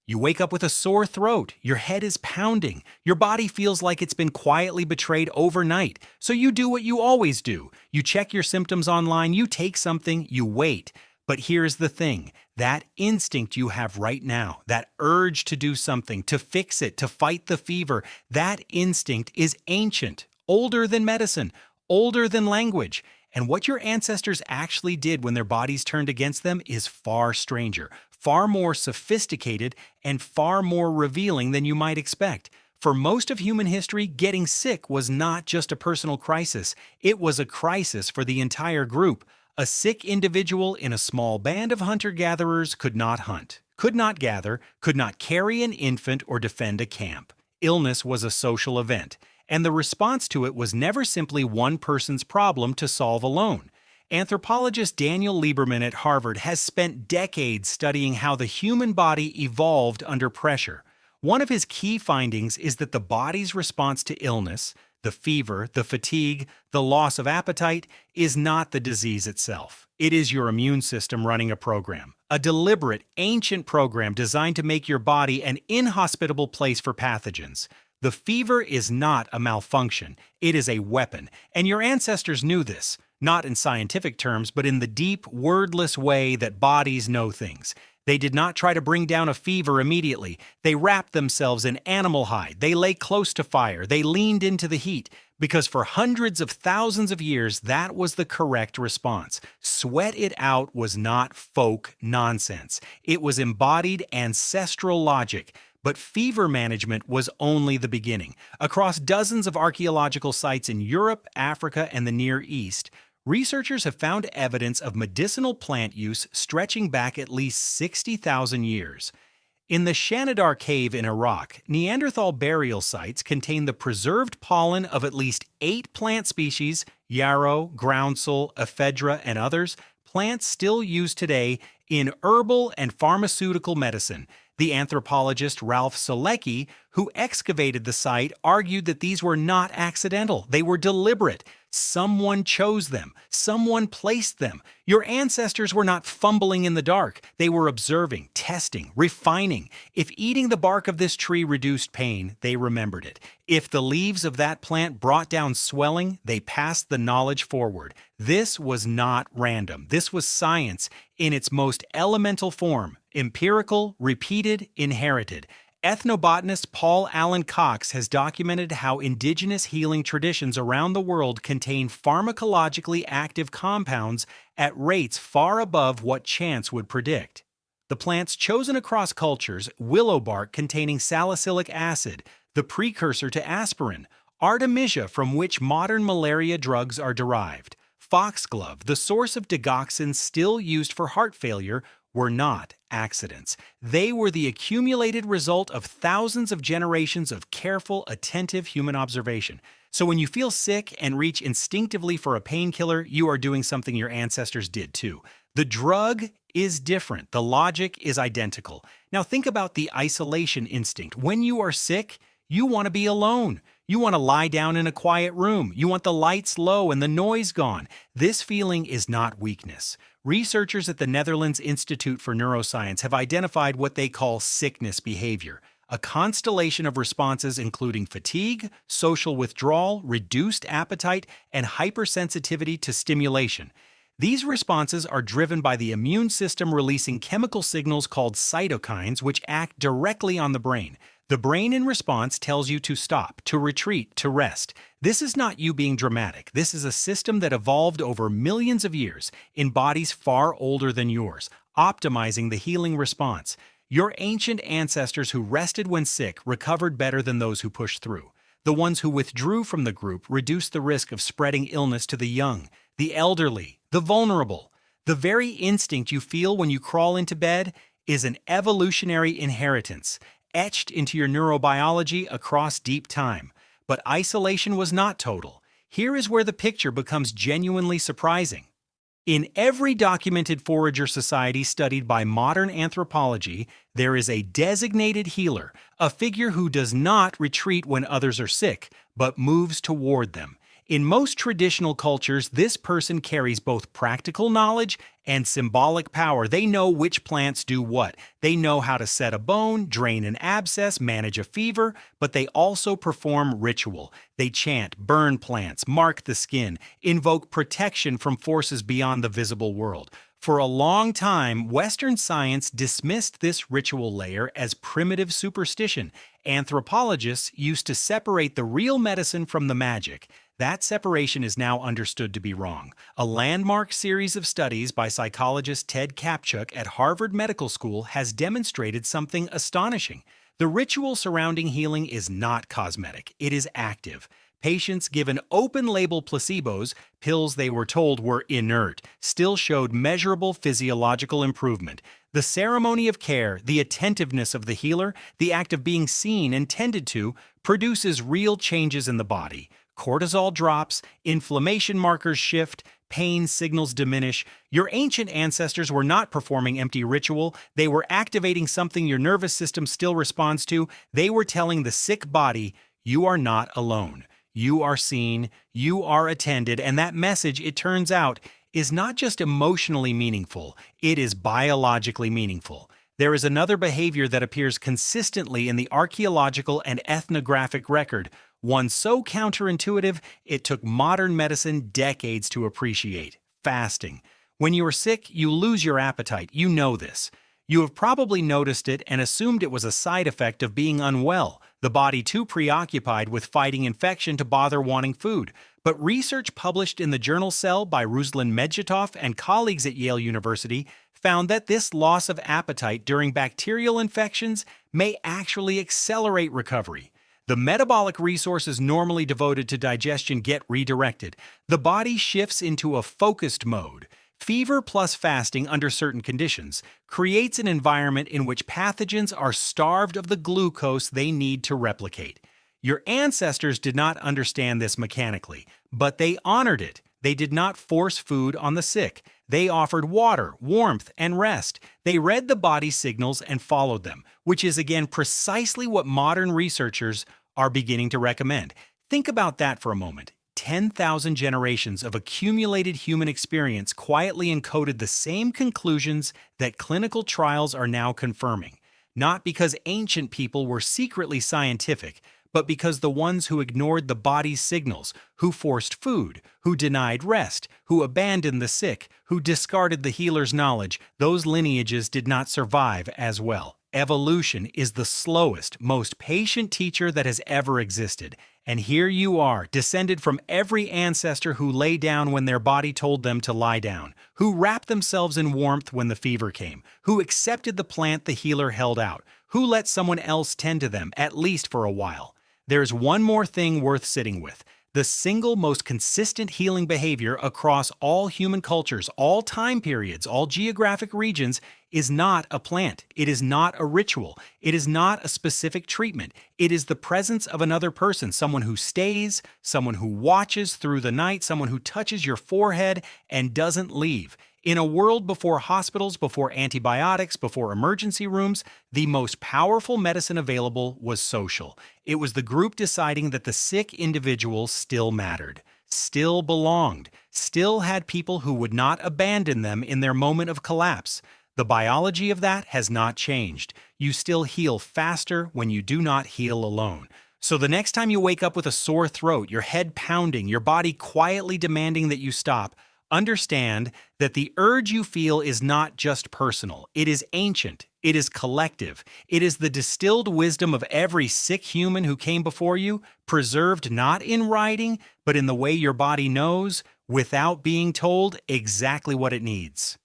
You wake up with a sore throat, your head is pounding, your body feels like it's been quietly betrayed overnight, so you do what you always do. You check your symptoms online, you take something, you wait. But here's the thing, that instinct you have right now, that urge to do something, to fix it, to fight the fever, that instinct is ancient, older than medicine, older than language. And what your ancestors actually did when their bodies turned against them is far stranger, far more sophisticated, and far more revealing than you might expect. For most of human history, getting sick was not just a personal crisis, it was a crisis for the entire group. A sick individual in a small band of hunter-gatherers could not hunt, could not gather, could not carry an infant or defend a camp. Illness was a social event, and the response to it was never simply one person's problem to solve alone. Anthropologist Daniel Lieberman at Harvard has spent decades studying how the human body evolved under pressure. One of his key findings is that the body's response to illness, the fever, the fatigue, the loss of appetite, is not the disease itself. It is your immune system running a program, a deliberate, ancient program designed to make your body an inhospitable place for pathogens. The fever is not a malfunction, it is a weapon, and your ancestors knew this, not in scientific terms, but in the deep, wordless way that bodies know things. They did not try to bring down a fever immediately. They wrapped themselves in animal hide. They lay close to fire. They leaned into the heat. Because for hundreds of thousands of years, that was the correct response. Sweat it out was not folk nonsense. It was embodied ancestral logic. But fever management was only the beginning. Across dozens of archaeological sites in Europe, Africa, and the Near East, researchers have found evidence of medicinal plant use stretching back at least 60,000 years. In the Shanidar Cave in Iraq, Neanderthal burial sites contain the preserved pollen of at least 8 plant species, yarrow, groundsel, ephedra, and others, plants still used today in herbal and pharmaceutical medicine. The anthropologist Ralph Selecki, who excavated the site, argued that these were not accidental. They were deliberate. Someone chose them. Someone placed them. Your ancestors were not fumbling in the dark. They were observing, testing, refining. If eating the bark of this tree reduced pain, they remembered it. If the leaves of that plant brought down swelling, they passed the knowledge forward. This was not random. This was science in its most elemental form, empirical, repeated, inherited. Ethnobotanist Paul Allen Cox has documented how indigenous healing traditions around the world contain pharmacologically active compounds at rates far above what chance would predict. The plants chosen across cultures, willow bark containing salicylic acid, the precursor to aspirin, artemisia from which modern malaria drugs are derived, foxglove, the source of digoxin still used for heart failure, were not accidents. They were the accumulated result of thousands of generations of careful, attentive human observation. So when you feel sick and reach instinctively for a painkiller, you are doing something your ancestors did too. The drug is different. The logic is identical. Now think about the isolation instinct. When you are sick, you want to be alone. You want to lie down in a quiet room. You want the lights low and the noise gone. This feeling is not weakness. Researchers at the Netherlands Institute for Neuroscience have identified what they call sickness behavior, a constellation of responses including fatigue, social withdrawal, reduced appetite, and hypersensitivity to stimulation. These responses are driven by the immune system releasing chemical signals called cytokines which act directly on the brain. The brain in response tells you to stop, to retreat, to rest. This is not you being dramatic. This is a system that evolved over millions of years in bodies far older than yours, optimizing the healing response. Your ancient ancestors who rested when sick recovered better than those who pushed through. The ones who withdrew from the group reduced the risk of spreading illness to the young, the elderly, the vulnerable. The very instinct you feel when you crawl into bed is an evolutionary inheritance, etched into your neurobiology across deep time. But isolation was not total. Here is where the picture becomes genuinely surprising. In every documented forager society studied by modern anthropology, there is a designated healer, a figure who does not retreat when others are sick, but moves toward them. In most traditional cultures, this person carries both practical knowledge and symbolic power. They know which plants do what. They know how to set a bone, drain an abscess, manage a fever, but they also perform ritual. They chant, burn plants, mark the skin, invoke protection from forces beyond the visible world. For a long time, Western science dismissed this ritual layer as primitive superstition. Anthropologists used to separate the real medicine from the magic. That separation is now understood to be wrong. A landmark series of studies by psychologist Ted Kapchuk at Harvard Medical School has demonstrated something astonishing. The ritual surrounding healing is not cosmetic, it is active. Patients given open-label placebos, pills they were told were inert, still showed measurable physiological improvement. The ceremony of care, the attentiveness of the healer, the act of being seen and tended to, produces real changes in the body. Cortisol drops, inflammation markers shift, pain signals diminish. Your ancient ancestors were not performing empty ritual. They were activating something your nervous system still responds to. They were telling the sick body, you are not alone. You are seen, you are attended, and that message, it turns out, is not just emotionally meaningful, it is biologically meaningful. There is another behavior that appears consistently in the archaeological and ethnographic record, one so counterintuitive it took modern medicine decades to appreciate: fasting. When you are sick, you lose your appetite. You know this. You have probably noticed it and assumed it was a side effect of being unwell, the body too preoccupied with fighting infection to bother wanting food. But research published in the journal Cell by Ruslan Medjitov and colleagues at Yale University found that this loss of appetite during bacterial infections may actually accelerate recovery. The metabolic resources normally devoted to digestion get redirected. The body shifts into a focused mode. Fever plus fasting under certain conditions creates an environment in which pathogens are starved of the glucose they need to replicate. Your ancestors did not understand this mechanically, but they honored it. They did not force food on the sick. They offered water, warmth, and rest. They read the body's signals and followed them, which is again precisely what modern researchers are beginning to recommend. Think about that for a moment. 10,000 generations of accumulated human experience quietly encoded the same conclusions that clinical trials are now confirming. Not because ancient people were secretly scientific, but because the ones who ignored the body's signals, who forced food, who denied rest, who abandoned the sick, who discarded the healer's knowledge, those lineages did not survive as well. Evolution is the slowest, most patient teacher that has ever existed. And here you are, descended from every ancestor who lay down when their body told them to lie down, who wrapped themselves in warmth when the fever came, who accepted the plant the healer held out, who let someone else tend to them, at least for a while. There's one more thing worth sitting with. The single most consistent healing behavior across all human cultures, all time periods, all geographic regions is not a plant. It is not a ritual. It is not a specific treatment. It is the presence of another person, someone who stays, someone who watches through the night, someone who touches your forehead and doesn't leave. In a world before hospitals, before antibiotics, before emergency rooms, the most powerful medicine available was social. It was the group deciding that the sick individual still mattered, still belonged, still had people who would not abandon them in their moment of collapse. The biology of that has not changed. You still heal faster when you do not heal alone. So the next time you wake up with a sore throat, your head pounding, your body quietly demanding that you stop, understand that the urge you feel is not just personal. It is ancient. It is collective. It is the distilled wisdom of every sick human who came before you, preserved not in writing, but in the way your body knows, without being told, exactly what it needs.